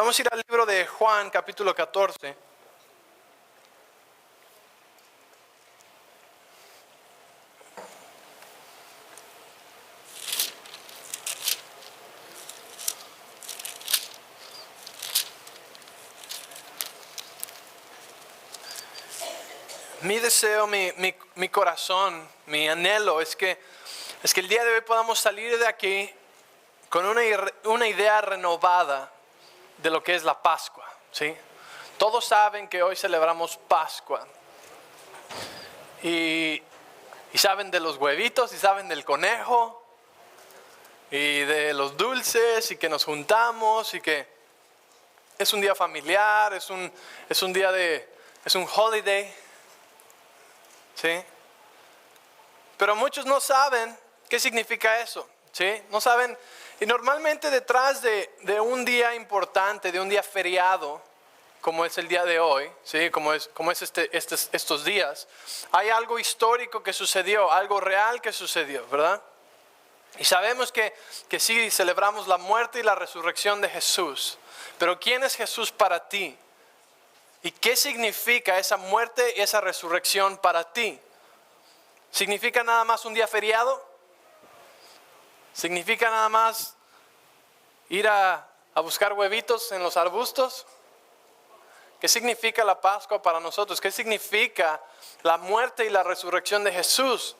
Vamos a ir al libro de Juan, capítulo 14. Mi deseo, mi corazón, mi anhelo es que el día de hoy podamos salir de aquí con una idea renovada de lo que es la Pascua, ¿sí? Todos saben que hoy celebramos Pascua. Y saben de los huevitos, y saben del conejo, y de los dulces, y que nos juntamos, y que es un día familiar, es un holiday, ¿sí? Pero muchos no saben qué significa eso, ¿sí? No saben. Y normalmente detrás de un día importante, de un día feriado, como es el día de hoy, ¿sí? como es estos días, hay algo histórico que sucedió, algo real que sucedió, ¿verdad? Y sabemos que sí celebramos la muerte y la resurrección de Jesús. Pero ¿quién es Jesús para ti? ¿Y qué significa esa muerte y esa resurrección para ti? ¿Significa nada más un día feriado? ¿Significa nada más ir a buscar huevitos en los arbustos? ¿Qué significa la Pascua para nosotros? ¿Qué significa la muerte y la resurrección de Jesús?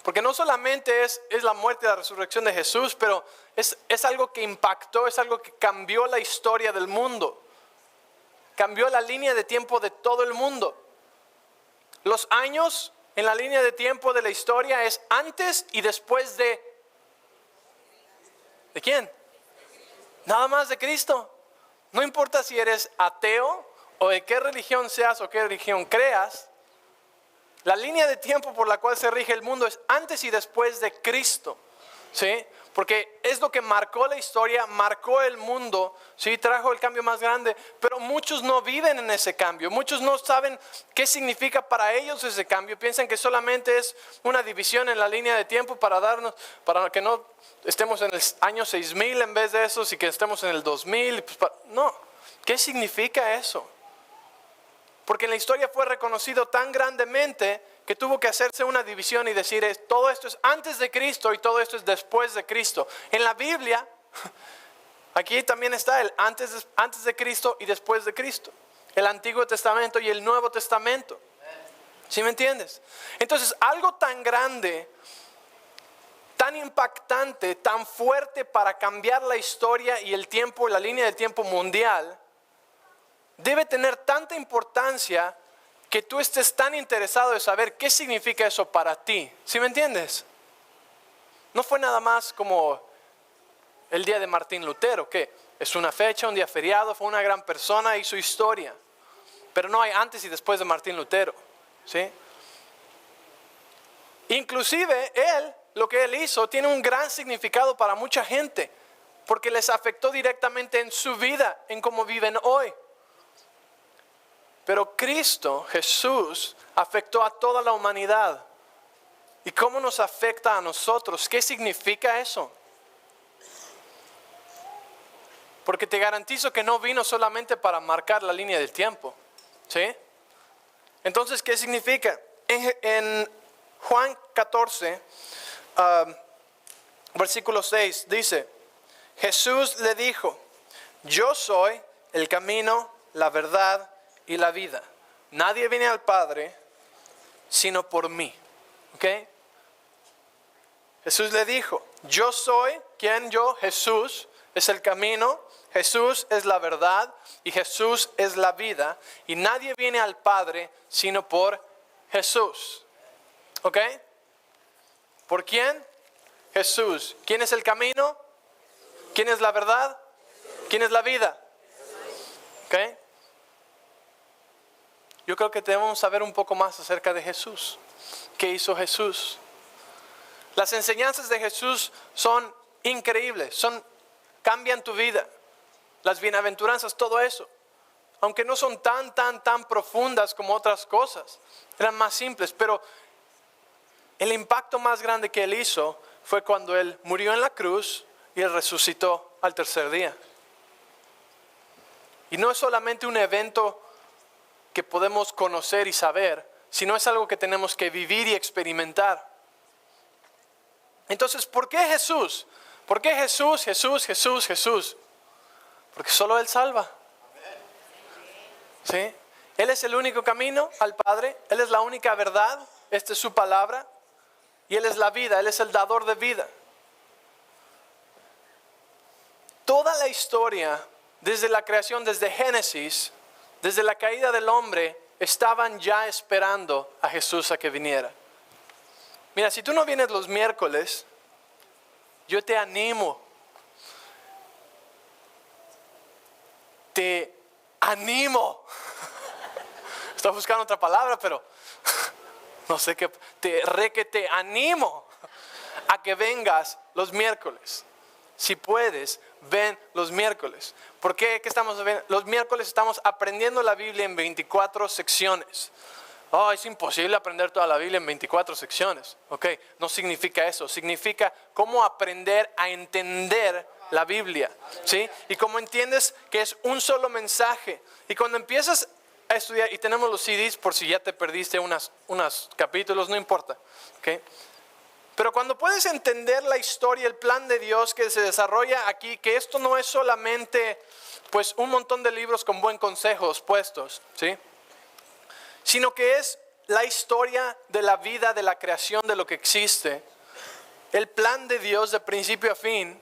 Porque no solamente es la muerte y la resurrección de Jesús, pero es algo que impactó, es algo que cambió la historia del mundo. Cambió la línea de tiempo de todo el mundo. Los años en la línea de tiempo de la historia es antes y después de... ¿De quién? Nada más de Cristo. No importa si eres ateo o de qué religión seas o qué religión creas, la línea de tiempo por la cual se rige el mundo es antes y después de Cristo, ¿sí? Porque es lo que marcó la historia, marcó el mundo, ¿sí? Trajo el cambio más grande, pero muchos no viven en ese cambio, muchos no saben qué significa para ellos ese cambio, piensan que solamente es una división en la línea de tiempo para que no estemos en el año 6000 en vez de eso, y que estemos en el 2000, no, ¿qué significa eso? Porque en la historia fue reconocido tan grandemente que tuvo que hacerse una división y decir, todo esto es antes de Cristo y todo esto es después de Cristo. En la Biblia, aquí también está el antes de Cristo y después de Cristo. El Antiguo Testamento y el Nuevo Testamento. ¿Sí me entiendes? Entonces, algo tan grande, tan impactante, tan fuerte para cambiar la historia y el tiempo, la línea de tiempo mundial, debe tener tanta importancia que tú estés tan interesado de saber qué significa eso para ti. ¿Sí me entiendes? No fue nada más como el día de Martín Lutero, que es una fecha, un día feriado, fue una gran persona, hizo historia. Pero no hay antes y después de Martín Lutero, ¿sí? Inclusive lo que él hizo tiene un gran significado para mucha gente, porque les afectó directamente en su vida, en cómo viven hoy. Pero Cristo, Jesús, afectó a toda la humanidad. ¿Y cómo nos afecta a nosotros? ¿Qué significa eso? Porque te garantizo que no vino solamente para marcar la línea del tiempo, ¿sí? Entonces, ¿qué significa? En Juan 14, versículo 6, dice, Jesús le dijo, yo soy el camino, la verdad y la vida. Nadie viene al Padre sino por mí. ¿Ok? Jesús le dijo, yo soy, ¿quién yo? Jesús es el camino, Jesús es la verdad y Jesús es la vida. Y nadie viene al Padre sino por Jesús. ¿Ok? ¿Por quién? Jesús. ¿Quién es el camino? ¿Quién es la verdad? ¿Quién es la vida? ¿Ok? Yo creo que debemos saber un poco más acerca de Jesús. ¿Qué hizo Jesús? Las enseñanzas de Jesús son increíbles, cambian tu vida. Las bienaventuranzas, todo eso. Aunque no son tan profundas como otras cosas. Eran más simples, pero el impacto más grande que Él hizo fue cuando Él murió en la cruz y Él resucitó al tercer día. Y no es solamente un evento que podemos conocer y saber, sino es algo que tenemos que vivir y experimentar. Entonces, ¿por qué Jesús? ¿Por qué Jesús? Porque solo Él salva. ¿Sí? Él es el único camino al Padre, Él es la única verdad, esta es su palabra, y Él es la vida, Él es el dador de vida. Toda la historia, desde la creación, desde Génesis, desde la caída del hombre, estaban ya esperando a Jesús a que viniera. Mira, si tú no vienes los miércoles, yo te animo. Te animo. Estoy buscando otra palabra, pero no sé qué. Te animo a que vengas los miércoles. Si puedes, ven los miércoles. ¿Por qué? ¿Qué estamos viendo? Los miércoles estamos aprendiendo la Biblia en 24 secciones. Oh, es imposible aprender toda la Biblia en 24 secciones. Ok, no significa eso. Significa cómo aprender a entender la Biblia. ¿Sí? Y cómo entiendes que es un solo mensaje. Y cuando empiezas a estudiar, y tenemos los CDs por si ya te perdiste unos capítulos, no importa. ¿Ok? Pero cuando puedes entender la historia, el plan de Dios que se desarrolla aquí, que esto no es solamente pues un montón de libros con buen consejos puestos, ¿sí? Sino que es la historia de la vida, de la creación, de lo que existe, el plan de Dios de principio a fin,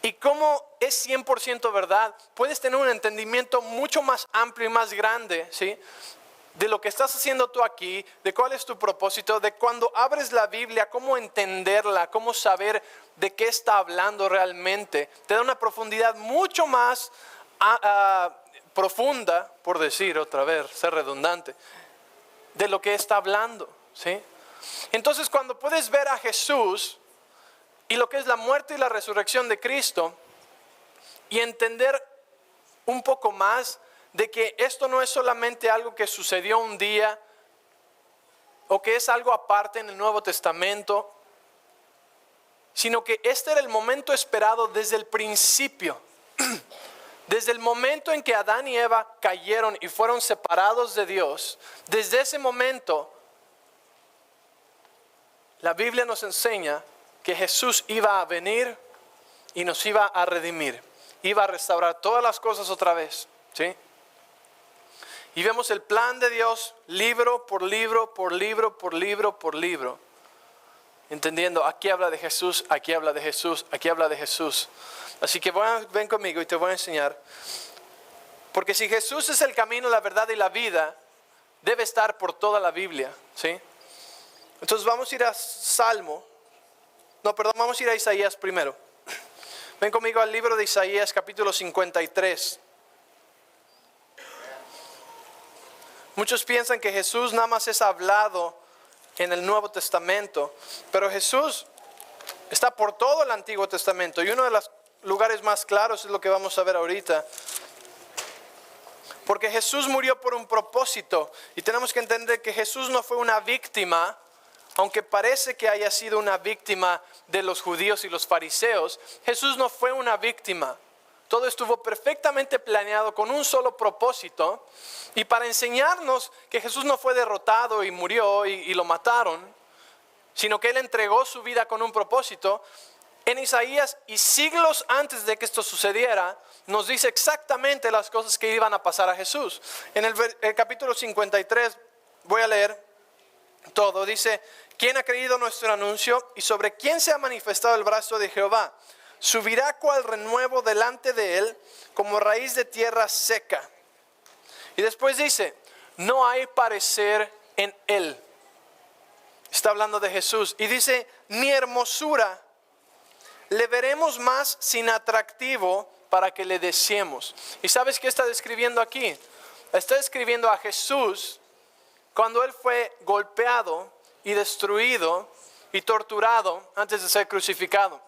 y cómo es 100% verdad, puedes tener un entendimiento mucho más amplio y más grande, ¿sí? De lo que estás haciendo tú aquí, de cuál es tu propósito, de cuando abres la Biblia, cómo entenderla, cómo saber de qué está hablando realmente. Te da una profundidad mucho más profunda, por decir otra vez, ser redundante, de lo que está hablando, ¿sí? Entonces, cuando puedes ver a Jesús y lo que es la muerte y la resurrección de Cristo y entender un poco más de que esto no es solamente algo que sucedió un día o que es algo aparte en el Nuevo Testamento, sino que este era el momento esperado desde el principio. Desde el momento en que Adán y Eva cayeron y fueron separados de Dios, desde ese momento la Biblia nos enseña que Jesús iba a venir y nos iba a redimir, iba a restaurar todas las cosas otra vez, ¿sí? Y vemos el plan de Dios libro por libro, por libro, por libro, por libro. Entendiendo, aquí habla de Jesús, aquí habla de Jesús, aquí habla de Jesús. Así que ven conmigo y te voy a enseñar. Porque si Jesús es el camino, la verdad y la vida, debe estar por toda la Biblia, ¿sí? Entonces vamos a ir a vamos a ir a Isaías primero. Ven conmigo al libro de Isaías, capítulo 53. Muchos piensan que Jesús nada más es hablado en el Nuevo Testamento, pero Jesús está por todo el Antiguo Testamento y uno de los lugares más claros es lo que vamos a ver ahorita. Porque Jesús murió por un propósito y tenemos que entender que Jesús no fue una víctima, aunque parece que haya sido una víctima de los judíos y los fariseos. Jesús no fue una víctima. Todo estuvo perfectamente planeado con un solo propósito y para enseñarnos que Jesús no fue derrotado y murió y lo mataron, sino que Él entregó su vida con un propósito. En Isaías y siglos antes de que esto sucediera, nos dice exactamente las cosas que iban a pasar a Jesús. En el capítulo 53, voy a leer todo, dice: ¿Quién ha creído nuestro anuncio y sobre quién se ha manifestado el brazo de Jehová? Subirá cual renuevo delante de él, como raíz de tierra seca. Y después dice: no hay parecer en él. Está hablando de Jesús. Y dice: ni hermosura le veremos más sin atractivo para que le deseemos. ¿Y sabes qué está describiendo aquí? Está describiendo a Jesús cuando él fue golpeado y destruido y torturado antes de ser crucificado.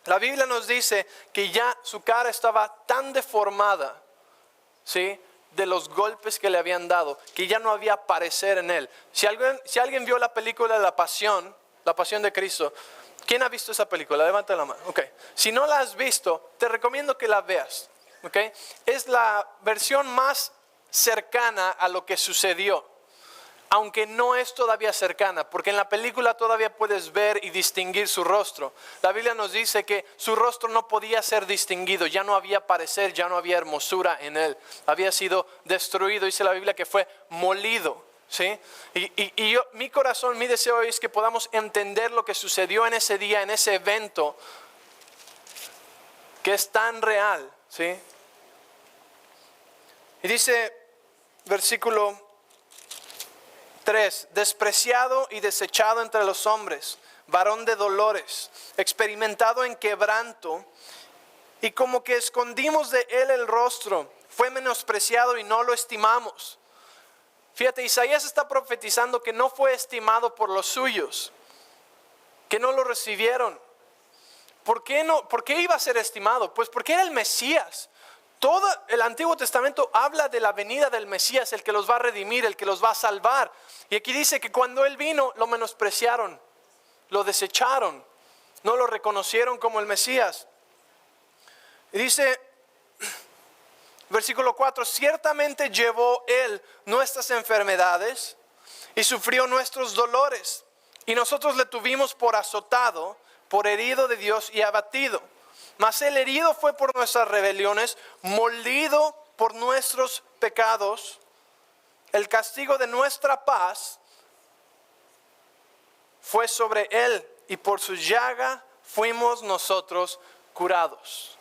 La Biblia nos dice que ya su cara estaba tan deformada, ¿sí?, de los golpes que le habían dado, que ya no había parecer en él. Si alguien vio la película de La Pasión de Cristo, ¿quién ha visto esa película? Levanta la mano. Okay. Si no la has visto, te recomiendo que la veas. ¿ok? Es la versión más cercana a lo que sucedió, aunque no es todavía cercana, porque en la película todavía puedes ver y distinguir su rostro. La Biblia nos dice que su rostro no podía ser distinguido, ya no había parecer, ya no había hermosura en él, había sido destruido. Dice la Biblia que fue molido, ¿sí? Y mi corazón, mi deseo es que podamos entender lo que sucedió en ese día, en ese evento, que es tan real, ¿sí? Y dice, versículo 3, despreciado y desechado entre los hombres, varón de dolores, experimentado en quebranto, y como que escondimos de él el rostro, fue menospreciado y no lo estimamos. Fíjate, Isaías está profetizando que no fue estimado por los suyos, que no lo recibieron. ¿Por qué no? ¿Por qué iba a ser estimado? Pues porque era el Mesías. Todo el Antiguo Testamento habla de la venida del Mesías, el que los va a redimir, el que los va a salvar. Y aquí dice que cuando Él vino, lo menospreciaron, lo desecharon, no lo reconocieron como el Mesías. Y dice, versículo 4, ciertamente llevó Él nuestras enfermedades y sufrió nuestros dolores. Y nosotros le tuvimos por azotado, por herido de Dios y abatido. Mas el herido fue por nuestras rebeliones, molido por nuestros pecados. El castigo de nuestra paz fue sobre él, y por su llaga fuimos nosotros curados.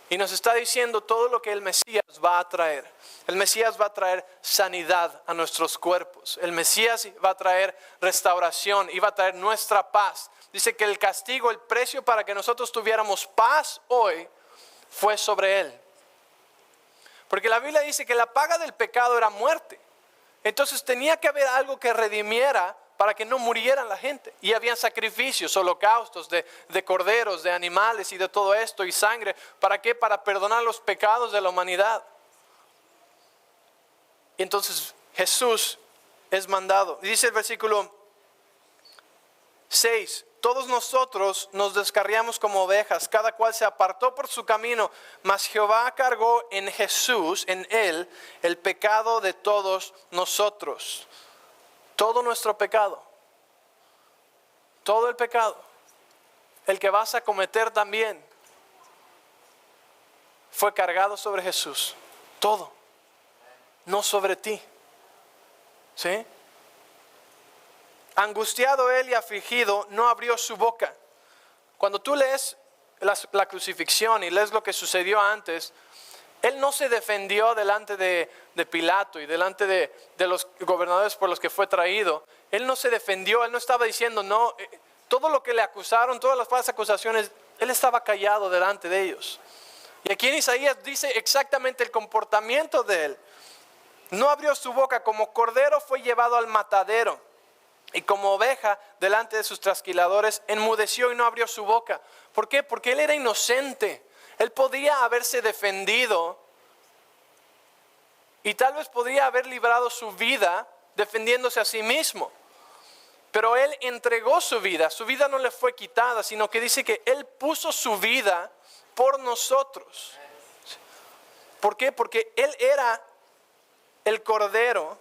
Y nos está diciendo todo lo que el Mesías va a traer. El Mesías va a traer sanidad a nuestros cuerpos. El Mesías va a traer restauración y va a traer nuestra paz. Dice que el castigo, el precio para que nosotros tuviéramos paz hoy fue sobre él. Porque la Biblia dice que la paga del pecado era muerte. Entonces tenía que haber algo que redimiera para que no murieran la gente. Y habían sacrificios, holocaustos de corderos, de animales y de todo esto, y sangre. ¿Para qué? Para perdonar los pecados de la humanidad. Y entonces Jesús es mandado. Dice el versículo 6, todos nosotros nos descarriamos como ovejas, cada cual se apartó por su camino, mas Jehová cargó en Jesús, en él, el pecado de todos nosotros. Todo nuestro pecado, todo el pecado, el que vas a cometer también, fue cargado sobre Jesús. Todo, no sobre ti. ¿Sí? Angustiado él y afligido, no abrió su boca. Cuando tú lees la crucifixión y lees lo que sucedió antes, él no se defendió delante de Pilato y delante de los gobernadores por los que fue traído. Él no se defendió, él no estaba diciendo no. Todo lo que le acusaron, todas las falsas acusaciones, él estaba callado delante de ellos. Y aquí en Isaías dice exactamente el comportamiento de él. No abrió su boca, como cordero fue llevado al matadero, y como oveja delante de sus trasquiladores enmudeció y no abrió su boca. ¿Por qué? Porque él era inocente. Él podía haberse defendido y tal vez podría haber librado su vida defendiéndose a sí mismo. Pero él entregó su vida no le fue quitada, sino que dice que él puso su vida por nosotros. ¿Por qué? Porque él era el cordero,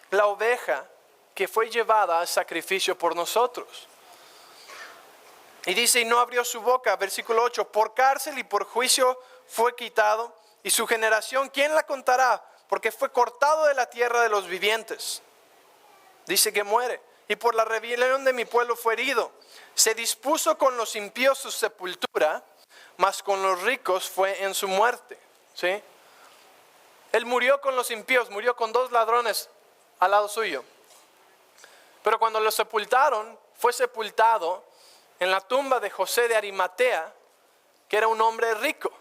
la oveja que fue llevada al sacrificio por nosotros. Y dice, y no abrió su boca, versículo 8, por cárcel y por juicio fue quitado, y su generación, ¿quién la contará? Porque fue cortado de la tierra de los vivientes. Dice que muere. Y por la rebelión de mi pueblo fue herido. Se dispuso con los impíos su sepultura, mas con los ricos fue en su muerte. ¿Sí? Él murió con los impíos, murió con 2 ladrones al lado suyo. Pero cuando lo sepultaron, fue sepultado en la tumba de José de Arimatea, que era un hombre rico.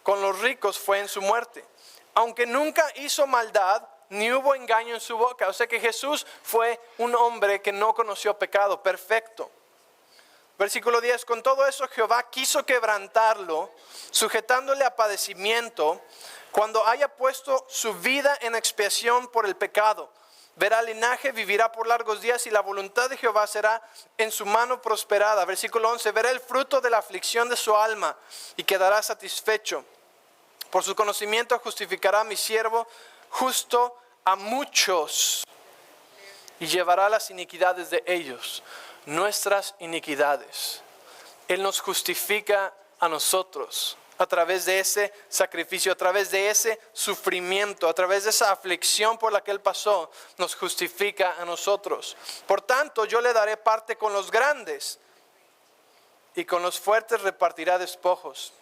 Con los ricos fue en su muerte. Aunque nunca hizo maldad, ni hubo engaño en su boca. O sea que Jesús fue un hombre que no conoció pecado, perfecto. Versículo 10, con todo eso Jehová quiso quebrantarlo, sujetándole a padecimiento, cuando haya puesto su vida en expiación por el pecado. verá linaje, vivirá por largos días y la voluntad de Jehová será en su mano prosperada. Versículo 11, verá el fruto de la aflicción de su alma y quedará satisfecho. Por su conocimiento justificará a mi siervo justo a muchos y llevará las iniquidades de ellos, nuestras iniquidades. Él nos justifica a nosotros a través de ese sacrificio, a través de ese sufrimiento, a través de esa aflicción por la que Él pasó, nos justifica a nosotros. Por tanto, yo le daré parte con los grandes y con los fuertes repartirá despojos.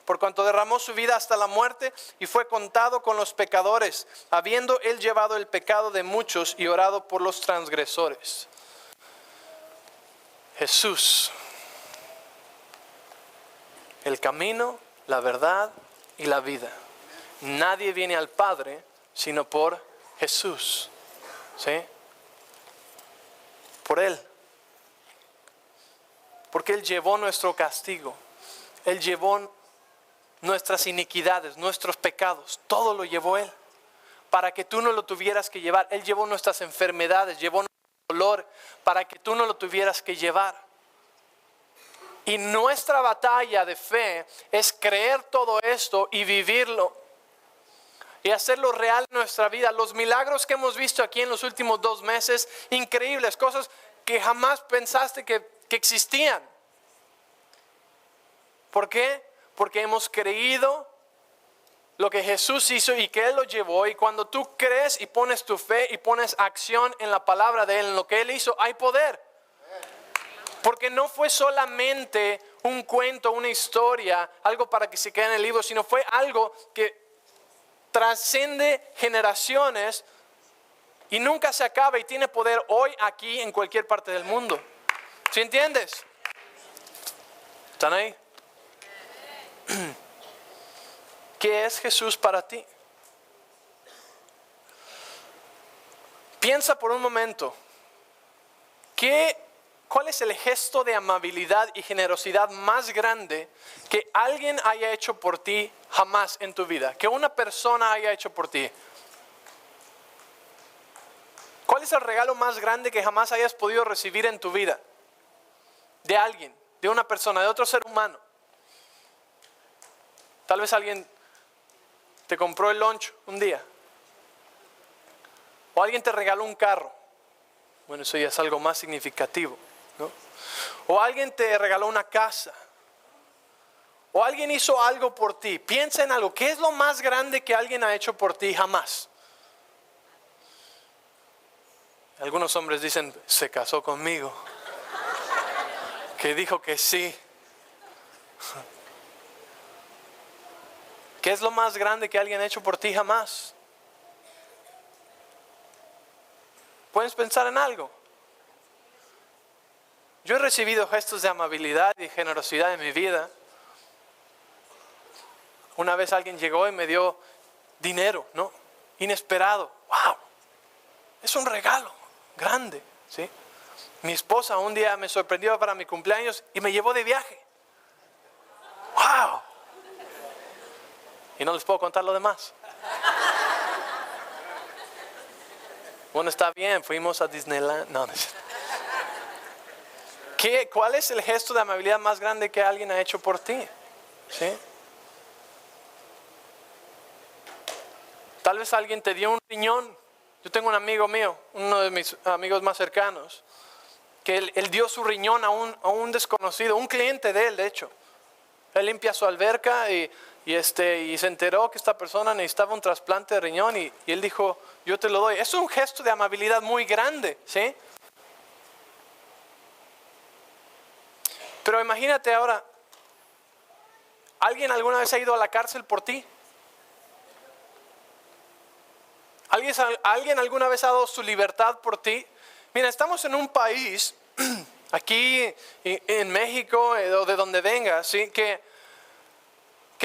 Por cuanto derramó su vida hasta la muerte y fue contado con los pecadores, habiendo Él llevado el pecado de muchos y orado por los transgresores. Jesús, el camino, la verdad y la vida. Nadie viene al Padre sino por Jesús. ¿Sí? Por Él. Porque Él llevó nuestro castigo. Él llevó nuestras iniquidades, nuestros pecados. Todo lo llevó Él. Para que tú no lo tuvieras que llevar. Él llevó nuestras enfermedades, llevó nuestro dolor. Para que tú no lo tuvieras que llevar. Y nuestra batalla de fe es creer todo esto y vivirlo. Y hacerlo real en nuestra vida. Los milagros que hemos visto aquí en los últimos 2 meses, increíbles, cosas que jamás pensaste que existían. ¿Por qué? Porque hemos creído lo que Jesús hizo y que Él lo llevó. Y cuando tú crees y pones tu fe y pones acción en la palabra de Él, en lo que Él hizo, hay poder. Porque no fue solamente un cuento, una historia, algo para que se quede en el libro, sino fue algo que trasciende generaciones y nunca se acaba y tiene poder hoy, aquí, en cualquier parte del mundo. ¿Sí entiendes? ¿Están ahí? ¿Qué es Jesús para ti? Piensa por un momento. ¿Cuál es el gesto de amabilidad y generosidad más grande que alguien haya hecho por ti jamás en tu vida? Que una persona haya hecho por ti. ¿Cuál es el regalo más grande que jamás hayas podido recibir en tu vida? De alguien, de una persona, de otro ser humano. Tal vez alguien te compró el lunch un día. O alguien te regaló un carro. Bueno, eso ya es algo más significativo, ¿no? O alguien te regaló una casa. O alguien hizo algo por ti. Piensa en algo. ¿Qué es lo más grande que alguien ha hecho por ti jamás? Algunos hombres dicen, se casó conmigo. Que dijo que sí. ¿Qué es lo más grande que alguien ha hecho por ti jamás? ¿Puedes pensar en algo? Yo he recibido gestos de amabilidad y generosidad en mi vida. Una vez alguien llegó y me dio dinero, ¿no? Inesperado. ¡Wow! Es un regalo grande, ¿sí? Mi esposa un día me sorprendió para mi cumpleaños y me llevó de viaje. ¡Wow! Y no les puedo contar lo demás. Bueno, está bien, fuimos a Disneyland. No. ¿Cuál es el gesto de amabilidad más grande que alguien ha hecho por ti? ¿Sí? Tal vez alguien te dio un riñón. Yo tengo un amigo mío, uno de mis amigos más cercanos, que él dio su riñón a un desconocido, un cliente de él, de hecho. Él limpia su alberca y se enteró que esta persona necesitaba un trasplante de riñón y él dijo, yo te lo doy. Es un gesto de amabilidad muy grande, ¿sí? Pero imagínate ahora, ¿alguien alguna vez ha ido a la cárcel por ti? ¿Alguien alguna vez ha dado su libertad por ti? Mira, estamos en un país, aquí en México, o de donde vengas, ¿sí? Que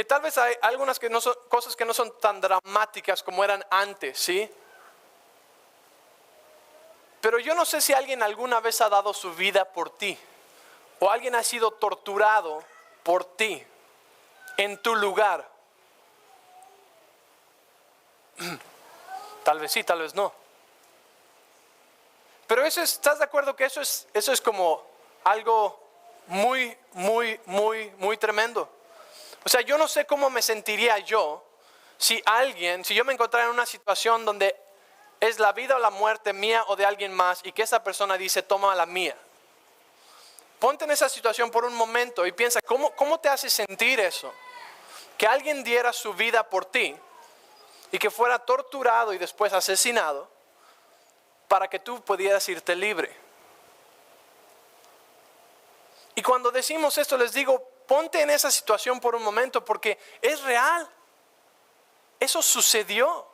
tal vez hay algunas cosas que no son tan dramáticas como eran antes, ¿sí? Pero yo no sé si alguien alguna vez ha dado su vida por ti. O alguien ha sido torturado por ti, en tu lugar. Tal vez sí, tal vez no. Pero ¿estás de acuerdo que eso es como algo muy, muy, muy, muy tremendo? O sea, yo no sé cómo me sentiría yo si yo me encontrara en una situación donde es la vida o la muerte mía o de alguien más y que esa persona dice, toma la mía. Ponte en esa situación por un momento y piensa, ¿cómo te hace sentir eso? Que alguien diera su vida por ti y que fuera torturado y después asesinado para que tú pudieras irte libre. Y cuando decimos esto les digo, ponte en esa situación por un momento porque es real. Eso sucedió.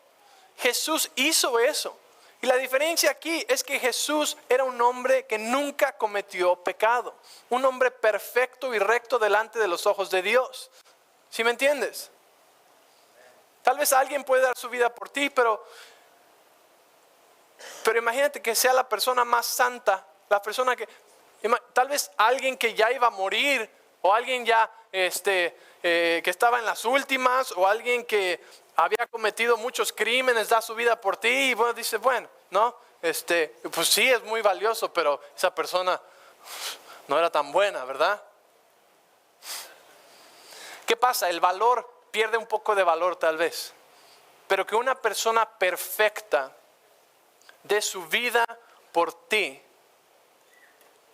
Jesús hizo eso. Y la diferencia aquí es que Jesús era un hombre que nunca cometió pecado. Un hombre perfecto y recto delante de los ojos de Dios. ¿Sí me entiendes? Tal vez alguien puede dar su vida por ti, pero imagínate que sea la persona más santa, la persona que, tal vez alguien que ya iba a morir, o alguien ya que estaba en las últimas, o alguien que había cometido muchos crímenes, da su vida por ti, y bueno, dice, bueno, ¿no? Pues sí, es muy valioso, pero esa persona no era tan buena, ¿verdad? ¿Qué pasa? El valor pierde un poco de valor tal vez, pero que una persona perfecta dé su vida por ti,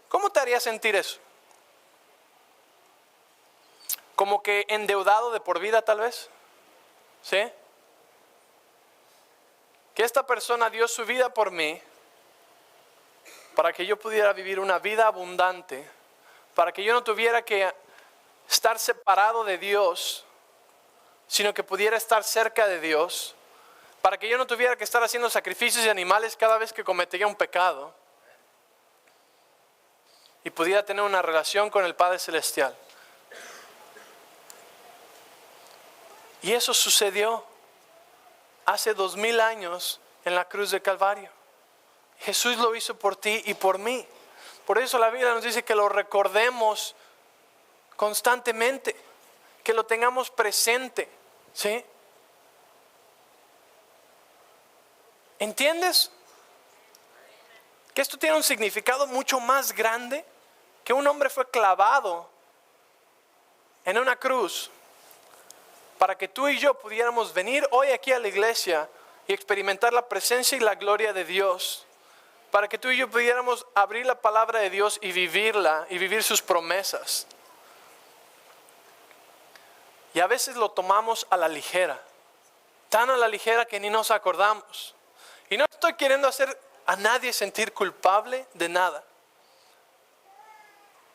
¿cómo te haría sentir eso? ¿Como que endeudado de por vida tal vez? ¿Sí? Que esta persona dio su vida por mí para que yo pudiera vivir una vida abundante, para que yo no tuviera que estar separado de Dios, sino que pudiera estar cerca de Dios, para que yo no tuviera que estar haciendo sacrificios de animales cada vez que cometía un pecado y pudiera tener una relación con el Padre Celestial. Y eso sucedió hace 2000 años en la cruz de Calvario. Jesús lo hizo por ti y por mí. Por eso la Biblia nos dice que lo recordemos constantemente, que lo tengamos presente, ¿sí? ¿Entiendes? Que esto tiene un significado mucho más grande, que un hombre fue clavado en una cruz para que tú y yo pudiéramos venir hoy aquí a la iglesia y experimentar la presencia y la gloria de Dios, para que tú y yo pudiéramos abrir la palabra de Dios y vivirla y vivir sus promesas. Y a veces lo tomamos a la ligera, tan a la ligera que ni nos acordamos. Y no estoy queriendo hacer a nadie sentir culpable de nada,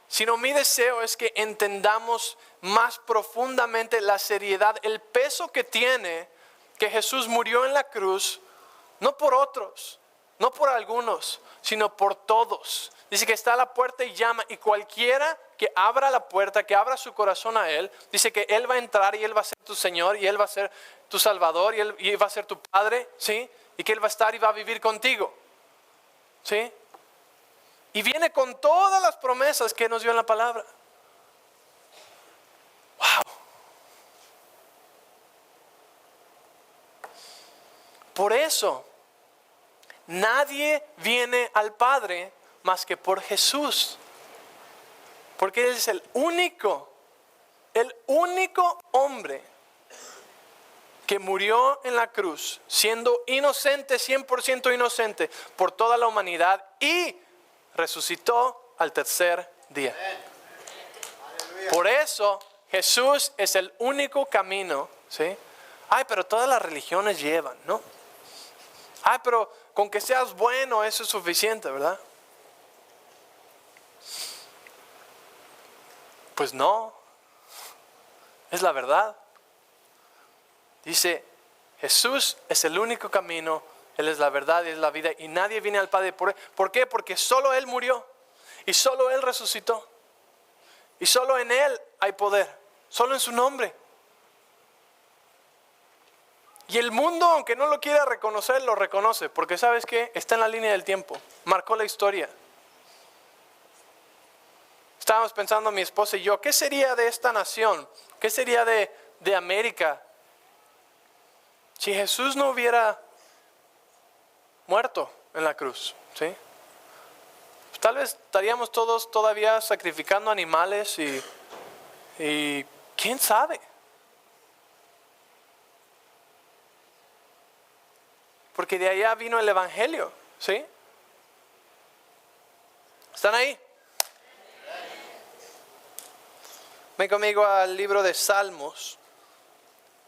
sino mi deseo es que entendamos más profundamente la seriedad, el peso que tiene que Jesús murió en la cruz, no por otros, no por algunos, sino por todos. Dice que está a la puerta y llama, y cualquiera que abra la puerta, que abra su corazón a Él, dice que Él va a entrar y Él va a ser tu Señor, y Él va a ser tu Salvador, y Él va a ser tu Padre, ¿sí? Y que Él va a estar y va a vivir contigo, ¿sí? Y viene con todas las promesas que nos dio en la palabra. ¡Wow! Por eso, nadie viene al Padre más que por Jesús. Porque Él es el único hombre que murió en la cruz, siendo inocente, 100% inocente, por toda la humanidad, y resucitó al tercer día. Por eso Jesús es el único camino, ¿sí? Ay, pero todas las religiones llevan, ¿no? Ay, pero con que seas bueno eso es suficiente, ¿verdad? Pues no, es la verdad. Dice, Jesús es el único camino, Él es la verdad y es la vida, y nadie viene al Padre por Él. ¿Por qué? Porque solo Él murió, y solo Él resucitó, y solo en Él hay poder, solo en su nombre. Y el mundo, aunque no lo quiera reconocer, lo reconoce, porque ¿sabes qué? Está en la línea del tiempo, marcó la historia. Estábamos pensando mi esposa y yo, ¿qué sería de esta nación? ¿Qué sería de América si Jesús no hubiera muerto en la cruz? ¿Sí? tal vez estaríamos todos todavía sacrificando animales y quién sabe. Porque de allá vino el evangelio, ¿sí? ¿Están ahí? Ven conmigo al libro de Salmos,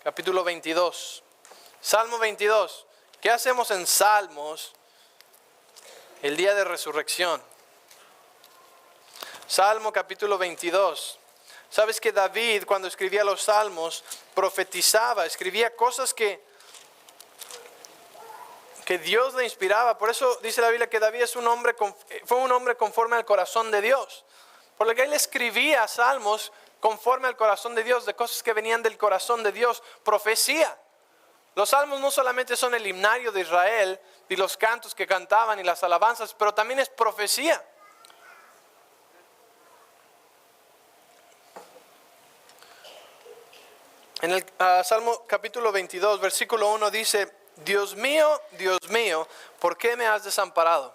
capítulo 22. Salmo 22. ¿Qué hacemos en Salmos el día de resurrección? Salmo capítulo 22. Sabes que David, cuando escribía los salmos, profetizaba, escribía cosas que Dios le inspiraba. Por eso dice la Biblia que David fue un hombre conforme al corazón de Dios. Por lo que él escribía salmos conforme al corazón de Dios, de cosas que venían del corazón de Dios, profecía. Los salmos no solamente son el himnario de Israel y los cantos que cantaban y las alabanzas, pero también es profecía. En el Salmo capítulo 22, versículo 1 dice: Dios mío, ¿por qué me has desamparado?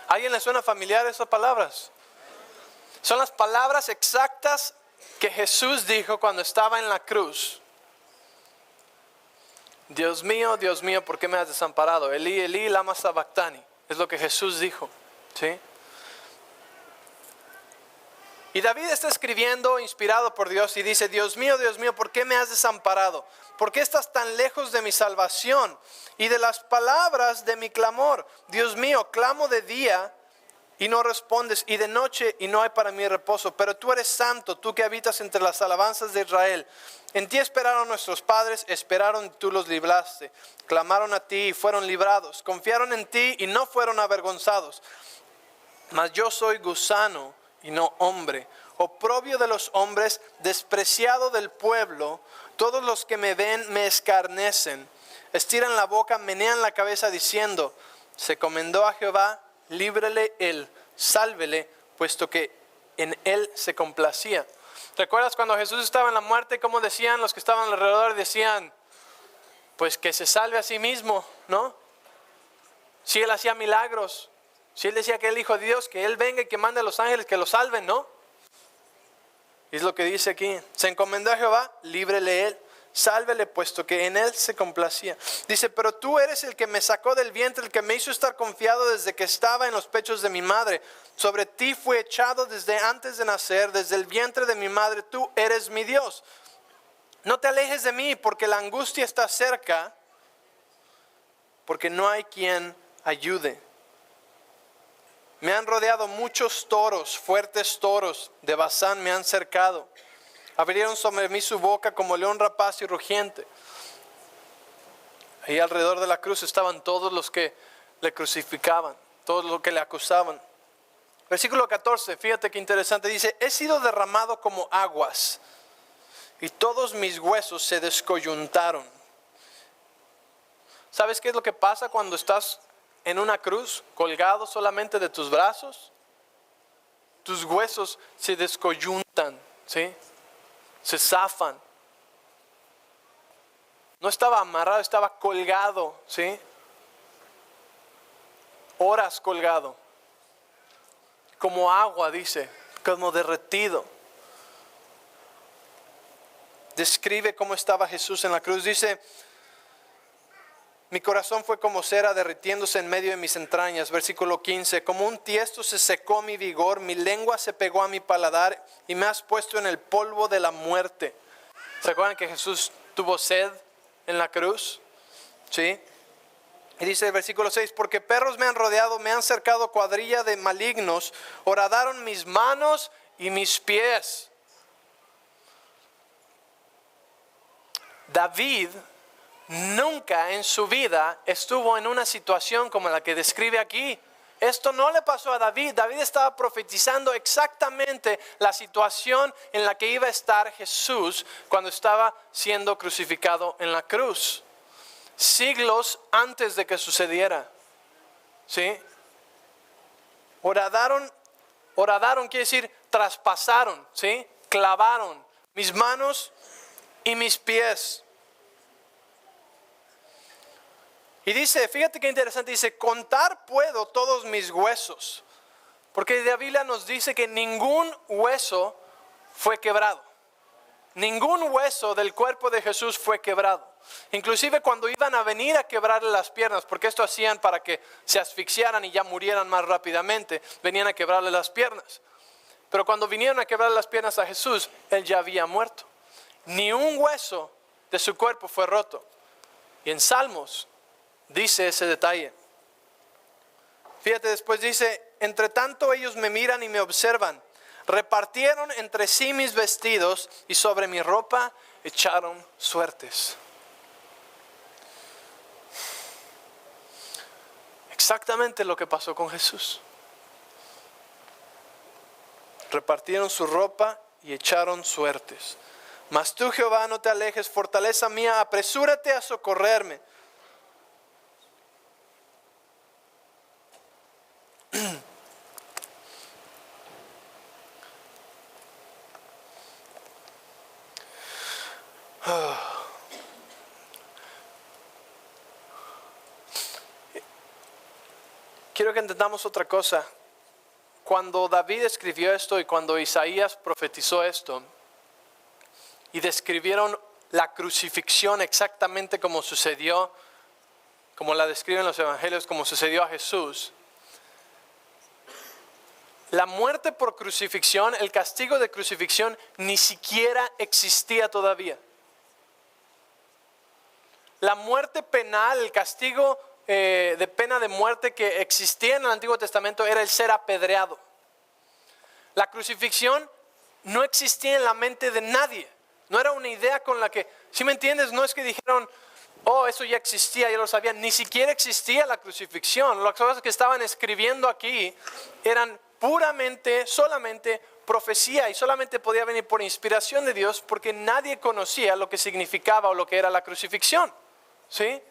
¿A alguien le suena familiar esas palabras? Son las palabras exactas que Jesús dijo cuando estaba en la cruz. Dios mío, ¿por qué me has desamparado? Elí, Elí, lama sabactani. Es lo que Jesús dijo, ¿sí? Y David está escribiendo inspirado por Dios y dice: Dios mío, ¿por qué me has desamparado? ¿Por qué estás tan lejos de mi salvación y de las palabras de mi clamor? Dios mío, clamo de día y no respondes, y de noche y no hay para mí reposo. Pero tú eres santo, tú que habitas entre las alabanzas de Israel. En ti esperaron nuestros padres, esperaron y tú los libraste. Clamaron a ti y fueron librados. Confiaron en ti y no fueron avergonzados. Mas yo soy gusano y no hombre, oprobio de los hombres, despreciado del pueblo. Todos los que me ven me escarnecen. Estiran la boca, menean la cabeza diciendo: se encomendó a Jehová, líbrele él, sálvele, puesto que en él se complacía. ¿Recuerdas cuando Jesús estaba en la muerte, cómo decían los que estaban alrededor? Decían: pues que se salve a sí mismo, ¿no? Si él hacía milagros, si él decía que él hijo de Dios, que él venga y que mande a los ángeles que lo salven, ¿no? Y es lo que dice aquí: se encomendó a Jehová, líbrele él, sálvele, puesto que en él se complacía. Dice: pero tú eres el que me sacó del vientre, el que me hizo estar confiado desde que estaba en los pechos de mi madre. Sobre ti fui echado desde antes de nacer, desde el vientre de mi madre. Tú eres mi Dios. No te alejes de mí, porque la angustia está cerca, porque no hay quien ayude. Me han rodeado muchos toros, fuertes toros de Basán me han cercado. Abrieron sobre mí su boca como león rapaz y rugiente. Ahí alrededor de la cruz estaban todos los que le crucificaban, todos los que le acusaban. Versículo 14, fíjate qué interesante, dice: he sido derramado como aguas y todos mis huesos se descoyuntaron. ¿Sabes qué es lo que pasa cuando estás en una cruz, colgado solamente de tus brazos? Tus huesos se descoyuntan, ¿sí? Se zafan. No estaba amarrado, estaba colgado, ¿sí? Horas colgado. Como agua, dice, como derretido. Describe cómo estaba Jesús en la cruz. Dice: mi corazón fue como cera derritiéndose en medio de mis entrañas. Versículo 15. Como un tiesto se secó mi vigor, mi lengua se pegó a mi paladar y me has puesto en el polvo de la muerte. ¿Se acuerdan que Jesús tuvo sed en la cruz? ¿Sí? Y dice el versículo 6: porque perros me han rodeado, me han cercado cuadrilla de malignos, horadaron mis manos y mis pies. David nunca en su vida estuvo en una situación como la que describe aquí. Esto no le pasó a David. David estaba profetizando exactamente la situación en la que iba a estar Jesús cuando estaba siendo crucificado en la cruz. Siglos antes de que sucediera. ¿Sí? Horadaron quiere decir traspasaron, ¿sí? Clavaron mis manos y mis pies. Y dice, fíjate qué interesante, dice, contar puedo todos mis huesos. Porque la Biblia nos dice que ningún hueso fue quebrado. Ningún hueso del cuerpo de Jesús fue quebrado. Inclusive cuando iban a venir a quebrarle las piernas, porque esto hacían para que se asfixiaran y ya murieran más rápidamente, venían a quebrarle las piernas. Pero cuando vinieron a quebrar las piernas a Jesús, Él ya había muerto. Ni un hueso de su cuerpo fue roto. Y en Salmos dice ese detalle. Fíjate, después dice, entre tanto ellos me miran y me observan. Repartieron entre sí mis vestidos y sobre mi ropa echaron suertes. Exactamente lo que pasó con Jesús. Repartieron su ropa y echaron suertes. Mas tú, Jehová, no te alejes, fortaleza mía, apresúrate a socorrerme. Quiero que entendamos otra cosa. Cuando David escribió esto y cuando Isaías profetizó esto y describieron la crucifixión exactamente como sucedió, como la describen los evangelios, como sucedió a Jesús, la muerte por crucifixión, el castigo de crucifixión ni siquiera existía todavía. La muerte penal, el castigo de pena de muerte que existía en el Antiguo Testamento era el ser apedreado. La crucifixión no existía en la mente de nadie. No era una idea con la que, ¿sí me entiendes? No es que dijeron, oh, eso ya existía, ya lo sabían. Ni siquiera existía la crucifixión. Las cosas que estaban escribiendo aquí eran puramente, solamente profecía y solamente podía venir por inspiración de Dios porque nadie conocía lo que significaba o lo que era la crucifixión. ¿Sí?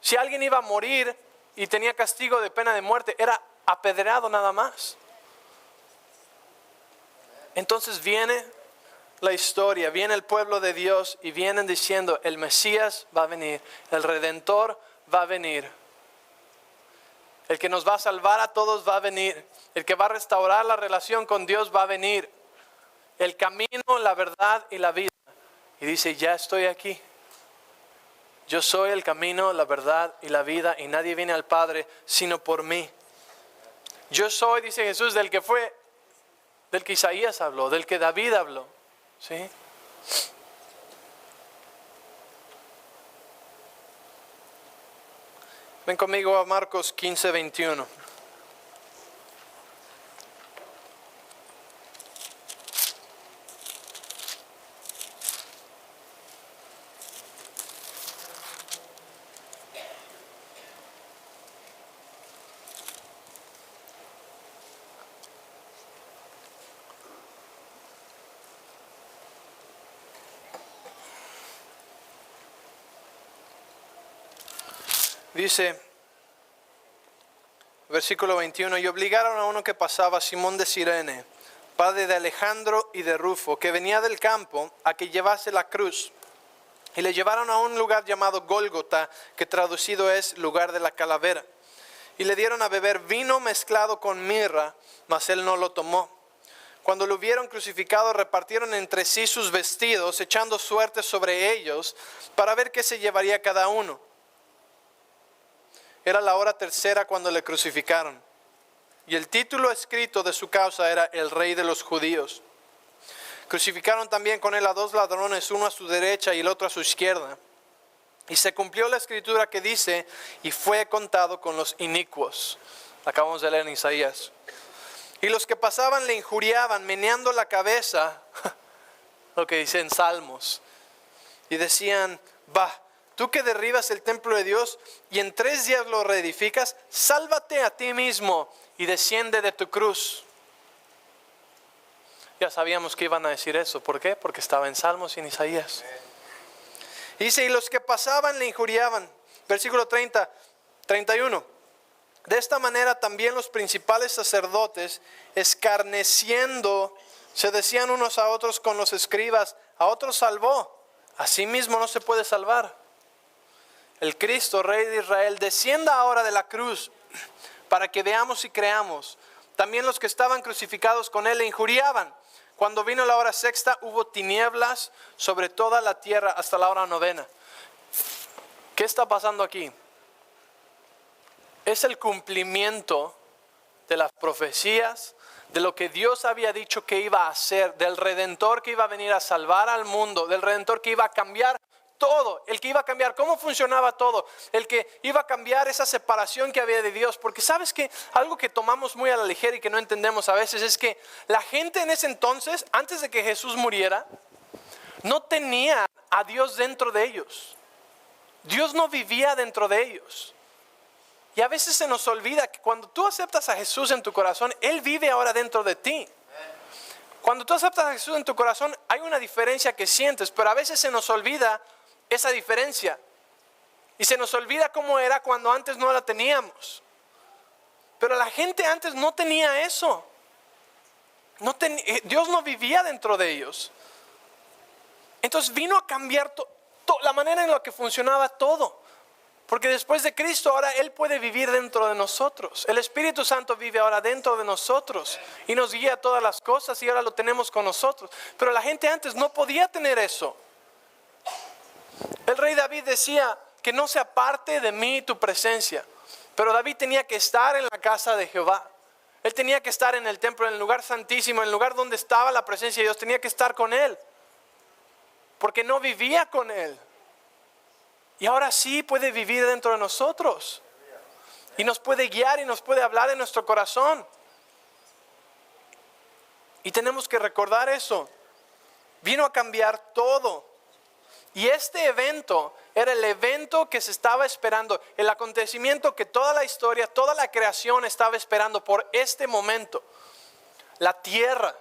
Si alguien iba a morir y tenía castigo de pena de muerte, era apedreado nada más. Entonces viene la historia, viene el pueblo de Dios y vienen diciendo, el Mesías va a venir, el Redentor va a venir. El que nos va a salvar a todos va a venir. El que va a restaurar la relación con Dios va a venir. El camino, la verdad y la vida. Y dice, ya estoy aquí. Yo soy el camino, la verdad y la vida, y nadie viene al Padre sino por mí. Yo soy, dice Jesús, del que Isaías habló, del que David habló. ¿Sí? Ven conmigo a Marcos 15, 21. Dice, versículo 21, y obligaron a uno que pasaba, Simón de Cirene, padre de Alejandro y de Rufo, que venía del campo, a que llevase la cruz. Y le llevaron a un lugar llamado Gólgota, que traducido es lugar de la calavera. Y le dieron a beber vino mezclado con mirra, mas él no lo tomó. Cuando lo hubieron crucificado, repartieron entre sí sus vestidos, echando suertes sobre ellos, para ver qué se llevaría cada uno. Era la hora tercera cuando le crucificaron. Y el título escrito de su causa era el Rey de los Judíos. Crucificaron también con él a dos ladrones, uno a su derecha y el otro a su izquierda. Y se cumplió la escritura que dice, y fue contado con los inicuos. Acabamos de leer en Isaías. Y los que pasaban le injuriaban, meneando la cabeza, lo que dice en Salmos. Y decían, tú que derribas el templo de Dios y en 3 días lo reedificas, sálvate a ti mismo y desciende de tu cruz. Ya sabíamos que iban a decir eso. ¿Por qué? Porque estaba en Salmos y en Isaías. Y dice, y los que pasaban le injuriaban. Versículo 31. De esta manera también los principales sacerdotes, escarneciendo, se decían unos a otros con los escribas, a otros salvó, a sí mismo no se puede salvar. el Cristo, Rey de Israel, descienda ahora de la cruz para que veamos y creamos. También los que estaban crucificados con él le injuriaban. Cuando vino la hora sexta, hubo tinieblas sobre toda la tierra hasta la hora novena. ¿Qué está pasando aquí? Es el cumplimiento de las profecías, de lo que Dios había dicho que iba a hacer, del Redentor que iba a venir a salvar al mundo, del Redentor que iba a cambiar todo, el que iba a cambiar cómo funcionaba todo, el que iba a cambiar esa separación que había de Dios. Porque sabes que algo que tomamos muy a la ligera y que no entendemos a veces es que la gente en ese entonces, antes de que Jesús muriera, no tenía a Dios dentro de ellos. Dios no vivía dentro de ellos. Y a veces se nos olvida que cuando tú aceptas a Jesús en tu corazón, Él vive ahora dentro de ti. Cuando tú aceptas a Jesús en tu corazón, hay una diferencia que sientes, pero a veces se nos olvida esa diferencia. Y se nos olvida cómo era cuando antes no la teníamos. Pero la gente antes no tenía eso. Dios no vivía dentro de ellos. Entonces vino a cambiar la manera en la que funcionaba todo. Porque después de Cristo ahora Él puede vivir dentro de nosotros. El Espíritu Santo vive ahora dentro de nosotros y nos guía todas las cosas y ahora lo tenemos con nosotros. Pero la gente antes no podía tener eso. El rey David decía que no se aparte de mí tu presencia. Pero David tenía que estar en la casa de Jehová. Él tenía que estar en el templo, en el lugar santísimo, en el lugar donde estaba la presencia de Dios. Tenía que estar con Él. Porque no vivía con Él. Y ahora sí puede vivir dentro de nosotros. Y nos puede guiar y nos puede hablar en nuestro corazón. Y tenemos que recordar eso. Vino a cambiar todo. Y este evento era el evento que se estaba esperando. El acontecimiento que toda la historia, toda la creación estaba esperando por este momento. La tierra,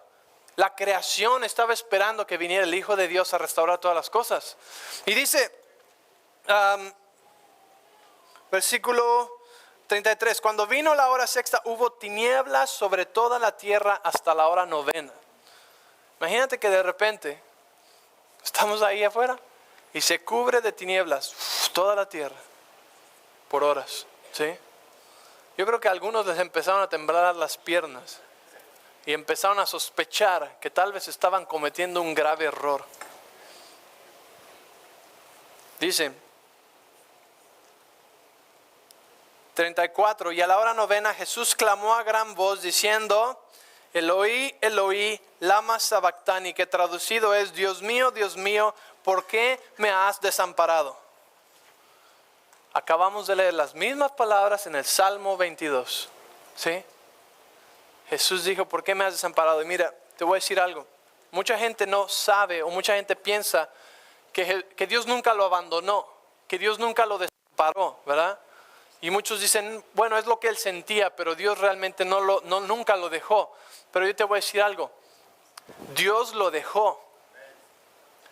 la creación estaba esperando que viniera el Hijo de Dios a restaurar todas las cosas. Y dice... versículo 33, cuando vino la hora sexta hubo tinieblas sobre toda la tierra hasta la hora novena. Imagínate que de repente estamos ahí afuera y se cubre de tinieblas toda la tierra por horas, ¿sí? Yo creo que a algunos les empezaron a temblar las piernas y empezaron a sospechar que tal vez estaban cometiendo un grave error. Dice 34, y a la hora novena Jesús clamó a gran voz diciendo, Eloi, Eloi, lama sabactani, que traducido es, Dios mío, ¿por qué me has desamparado? Acabamos de leer las mismas palabras en el Salmo 22, ¿sí? Jesús dijo, ¿por qué me has desamparado? Y mira, te voy a decir algo, mucha gente no sabe o mucha gente piensa que Dios nunca lo abandonó, que Dios nunca lo desamparó, ¿verdad? Y muchos dicen, bueno, es lo que él sentía, pero Dios realmente nunca lo dejó. Pero yo te voy a decir algo, Dios lo dejó.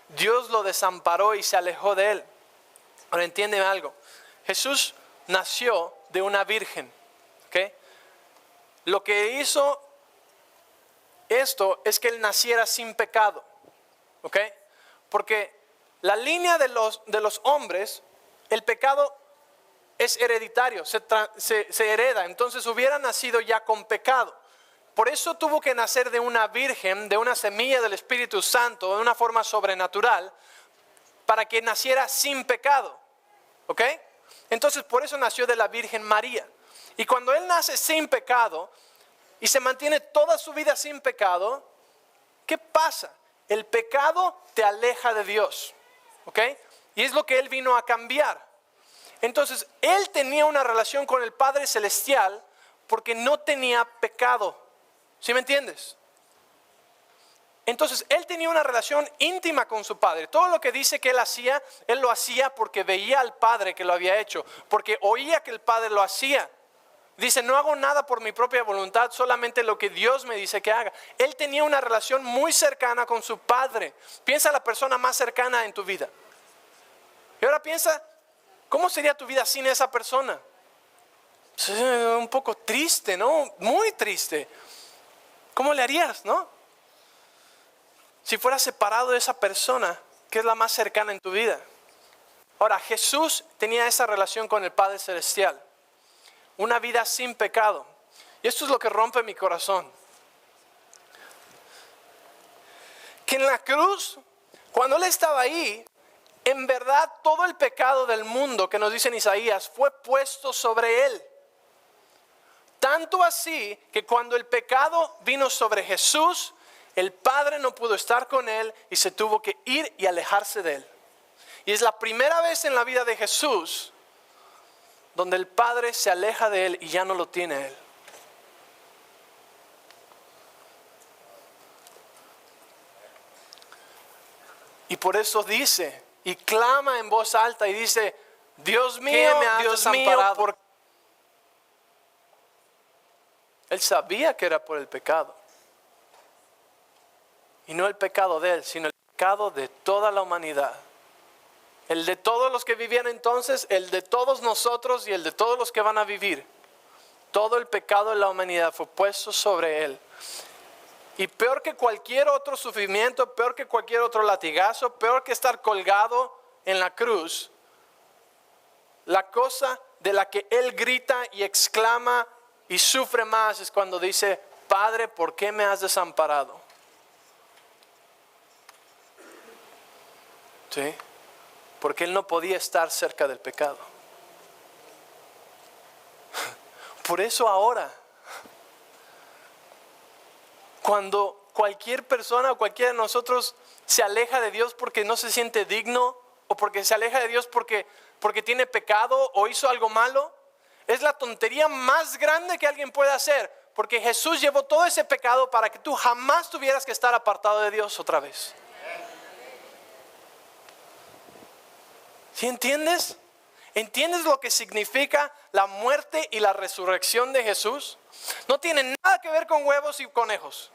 Dios lo desamparó y se alejó de él. Ahora entiéndeme algo, Jesús nació de una virgen, ¿ok? Lo que hizo esto es que él naciera sin pecado, ¿ok? Porque la línea de los hombres, el pecado es hereditario, se hereda. Entonces hubiera nacido ya con pecado. Por eso tuvo que nacer de una virgen, de una semilla del Espíritu Santo, de una forma sobrenatural, para que naciera sin pecado. ¿Ok? Entonces por eso nació de la Virgen María. Y cuando él nace sin pecado y se mantiene toda su vida sin pecado, ¿qué pasa? El pecado te aleja de Dios. ¿Ok? Y es lo que él vino a cambiar. Entonces, él tenía una relación con el Padre Celestial porque no tenía pecado. ¿Sí me entiendes? Entonces, él tenía una relación íntima con su Padre. Todo lo que dice que él hacía, él lo hacía porque veía al Padre que lo había hecho, porque oía que el Padre lo hacía. Dice, no hago nada por mi propia voluntad, solamente lo que Dios me dice que haga. Él tenía una relación muy cercana con su Padre. Piensa en la persona más cercana en tu vida. Y ahora piensa, ¿cómo sería tu vida sin esa persona? Un poco triste, ¿no? Muy triste. ¿Cómo le harías, no? Si fueras separado de esa persona, que es la más cercana en tu vida. Ahora, Jesús tenía esa relación con el Padre Celestial. Una vida sin pecado. Y esto es lo que rompe mi corazón. Que en la cruz, cuando Él estaba ahí, en verdad todo el pecado del mundo que nos dice en Isaías fue puesto sobre Él. Tanto así que cuando el pecado vino sobre Jesús, el Padre no pudo estar con Él y se tuvo que ir y alejarse de Él. Y es la primera vez en la vida de Jesús donde el Padre se aleja de Él y ya no lo tiene a Él. Y por eso dice y clama en voz alta y dice: Dios mío, Dios mío, ¿por qué? Él sabía que era por el pecado. Y no el pecado de Él, sino el pecado de toda la humanidad. El de todos los que vivían entonces, el de todos nosotros y el de todos los que van a vivir. Todo el pecado de la humanidad fue puesto sobre Él. Y peor que cualquier otro sufrimiento, peor que cualquier otro latigazo, peor que estar colgado en la cruz, la cosa de la que Él grita y exclama y sufre más es cuando dice: Padre, ¿por qué me has desamparado? ¿Sí? Porque Él no podía estar cerca del pecado. Por eso ahora, cuando cualquier persona o cualquiera de nosotros se aleja de Dios porque no se siente digno, o porque se aleja de Dios porque tiene pecado o hizo algo malo, es la tontería más grande que alguien puede hacer, porque Jesús llevó todo ese pecado para que tú jamás tuvieras que estar apartado de Dios otra vez. ¿Sí entiendes? ¿Entiendes lo que significa la muerte y la resurrección de Jesús? No tiene nada que ver con huevos y conejos.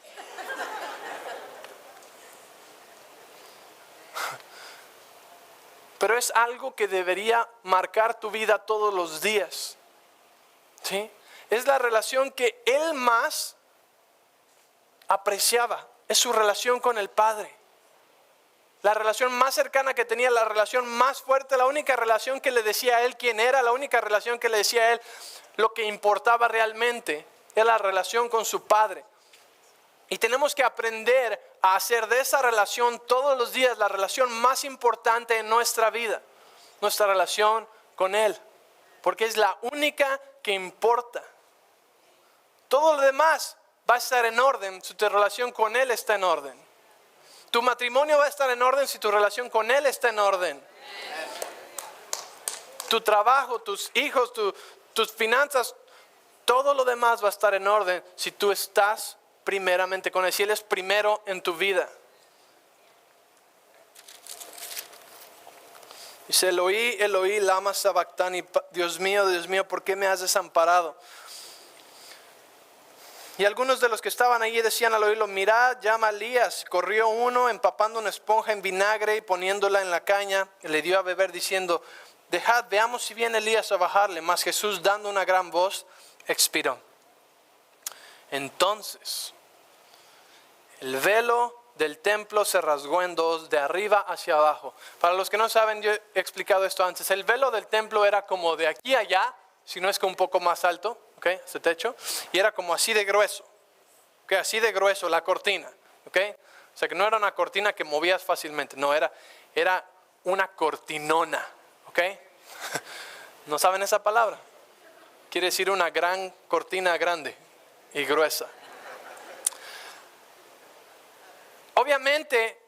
Pero es algo que debería marcar tu vida todos los días. ¿Sí? Es la relación que Él más apreciaba. Es su relación con el Padre. La relación más cercana que tenía, la relación más fuerte, la única relación que le decía a Él quién era, la única relación que le decía a Él lo que importaba realmente, era la relación con su Padre. Y tenemos que aprender a hacer de esa relación todos los días la relación más importante en nuestra vida, nuestra relación con Él, porque es la única que importa. Todo lo demás va a estar en orden si tu relación con Él está en orden. Tu matrimonio va a estar en orden si tu relación con Él está en orden. Tu trabajo, tus hijos, tus finanzas, todo lo demás va a estar en orden si tú estás primeramente con Él, si Él es primero en tu vida. Dice: Eloí, Eloí, lama sabactani, Dios mío, ¿por qué me has desamparado? Y algunos de los que estaban allí decían al oírlo: mirad, llama a Elías. Corrió uno empapando una esponja en vinagre y poniéndola en la caña, y le dio a beber diciendo: dejad, veamos si viene Elías a bajarle. Mas Jesús, dando una gran voz, expiró. Entonces el velo del templo se rasgó en dos, de arriba hacia abajo. Para los que no saben, yo he explicado esto antes. El velo del templo era como de aquí a allá, si no es que un poco más alto, ¿okay? Ese techo, y era como así de grueso, ¿okay? Así de grueso la cortina, ¿okay? O sea que no era una cortina que movías fácilmente, no, era una cortinona, ¿okay? ¿No saben esa palabra? Quiere decir una gran cortina grande y gruesa. Obviamente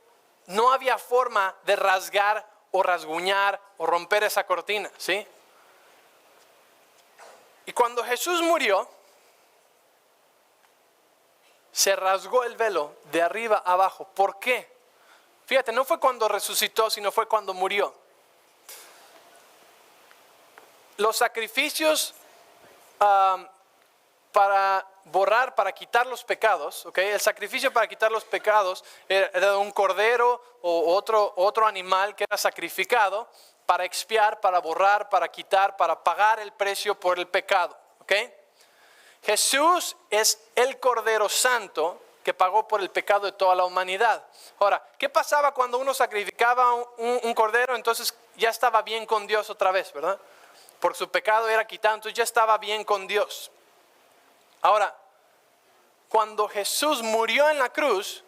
no había forma de rasgar o rasguñar o romper esa cortina, ¿sí? Y cuando Jesús murió, se rasgó el velo de arriba a abajo. ¿Por qué? Fíjate, no fue cuando resucitó, sino fue cuando murió. Los sacrificios para borrar, para quitar los pecados, ¿okay? El sacrificio para quitar los pecados era un cordero o otro animal que era sacrificado para expiar, para borrar, para quitar, para pagar el precio por el pecado, ¿okay? Jesús es el Cordero Santo que pagó por el pecado de toda la humanidad. Ahora, ¿qué pasaba cuando uno sacrificaba un cordero? Entonces ya estaba bien con Dios otra vez, ¿verdad? Por su pecado era quitado, entonces ya estaba bien con Dios. Ahora, cuando Jesús murió en la cruz,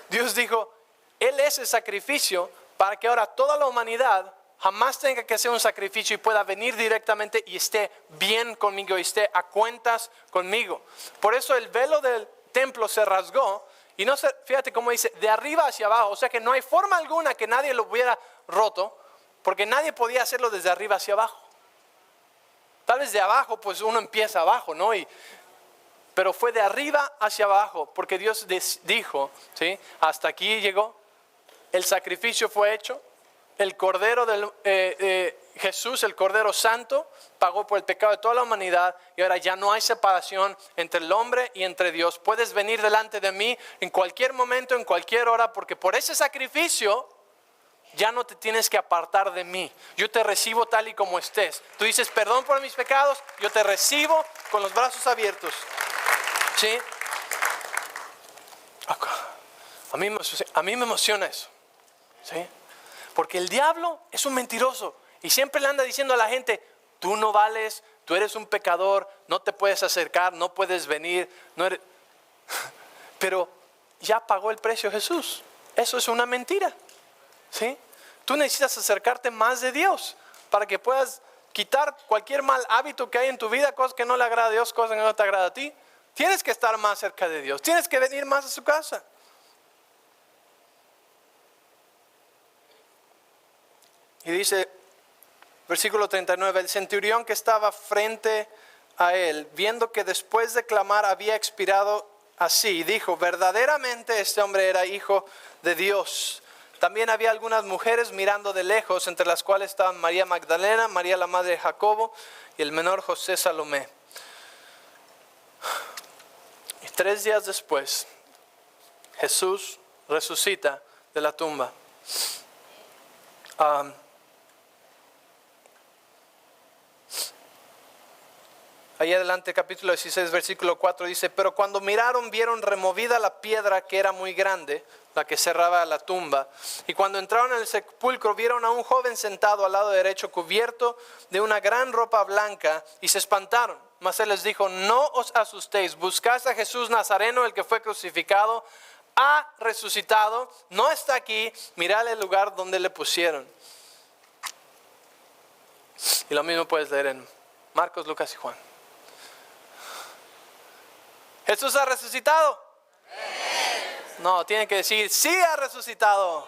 Dios dijo, Él es el sacrificio para que ahora toda la humanidad jamás tenga que hacer un sacrificio y pueda venir directamente y esté bien conmigo y esté a cuentas conmigo. Por eso el velo del templo se rasgó y no se, fíjate cómo dice, de arriba hacia abajo. O sea que no hay forma alguna que nadie lo hubiera roto, porque nadie podía hacerlo desde arriba hacia abajo. Tal vez de abajo, pues uno empieza abajo, ¿no? Pero fue de arriba hacia abajo, porque Dios dijo, ¿sí? Hasta aquí llegó, el sacrificio fue hecho, el Cordero de Jesús, el Cordero Santo, pagó por el pecado de toda la humanidad y ahora ya no hay separación entre el hombre y entre Dios. Puedes venir delante de mí en cualquier momento, en cualquier hora, porque por ese sacrificio ya no te tienes que apartar de mí. Yo te recibo tal y como estés. Tú dices, perdón por mis pecados, yo te recibo con los brazos abiertos. ¿Sí? A mí me emociona eso. ¿Sí? Porque el diablo es un mentiroso y siempre le anda diciendo a la gente, tú no vales, tú eres un pecador, no te puedes acercar, no puedes venir, no eres... Pero ya pagó el precio Jesús. Eso es una mentira. ¿Sí? Tú necesitas acercarte más de Dios para que puedas quitar cualquier mal hábito que hay en tu vida, cosas que no le agrada a Dios, cosas que no te agrada a ti. Tienes que estar más cerca de Dios, tienes que venir más a su casa. Y dice, versículo 39, el centurión que estaba frente a él, viendo que después de clamar había expirado así, dijo, verdaderamente este hombre era hijo de Dios. También había algunas mujeres mirando de lejos, entre las cuales estaban María Magdalena, María la madre de Jacobo y el menor José Salomé. Y 3 días después, Jesús resucita de la tumba. Ahí adelante, capítulo 16, versículo 4 dice, pero cuando miraron, vieron removida la piedra que era muy grande, la que cerraba la tumba. Y cuando entraron en el sepulcro, vieron a un joven sentado al lado derecho, cubierto de una gran ropa blanca, y se espantaron. Mas él les dijo, no os asustéis, buscad a Jesús Nazareno, el que fue crucificado, ha resucitado, no está aquí, mirad el lugar donde le pusieron. Y lo mismo puedes leer en Marcos, Lucas y Juan. ¿Jesús ha resucitado? No, tiene que decir, sí ha resucitado.